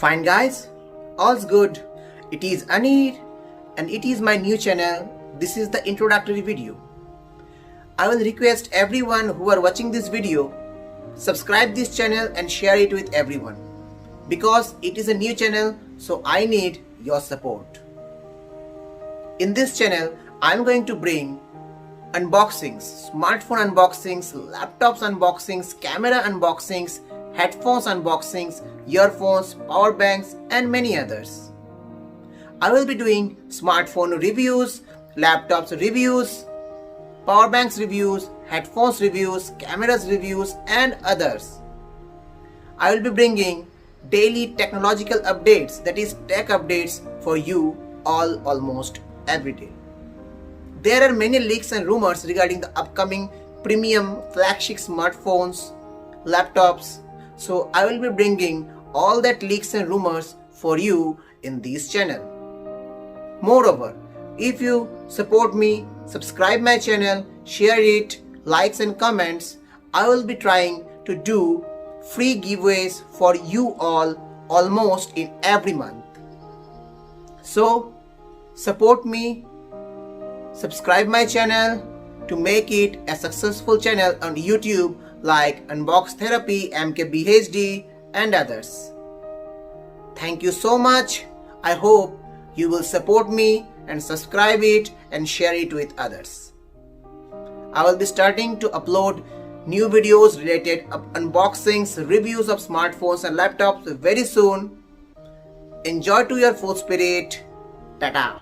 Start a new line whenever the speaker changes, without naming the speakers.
Fine guys, all's good. It is Anir and it is my new channel. This is the introductory video. I will request everyone who are watching this video, subscribe this channel and share it with everyone. Because it is a new channel, so I need your support. In this channel, I am going to bring unboxings, smartphone unboxings, laptops unboxings, camera unboxings, headphones unboxings, earphones, power banks and many others. I will be doing smartphone reviews, laptops reviews, power banks reviews, headphones reviews, cameras reviews and others. I will be bringing daily technological updates, that is tech updates for you all almost every day. There are many leaks and rumors regarding the upcoming premium flagship smartphones, laptops. So I will be bringing all that leaks and rumors for you in this channel. Moreover, if you support me, subscribe my channel, share it, likes and comments, I will be trying to do free giveaways for you all almost in every month. So support me, subscribe my channel to make it a successful channel on YouTube like Unbox Therapy, MKBHD and others. Thank you so much. I hope you will support me and subscribe it and share it with others. I will be starting to upload new videos related to unboxings, reviews of smartphones and laptops very soon. Enjoy to your full spirit. Tata.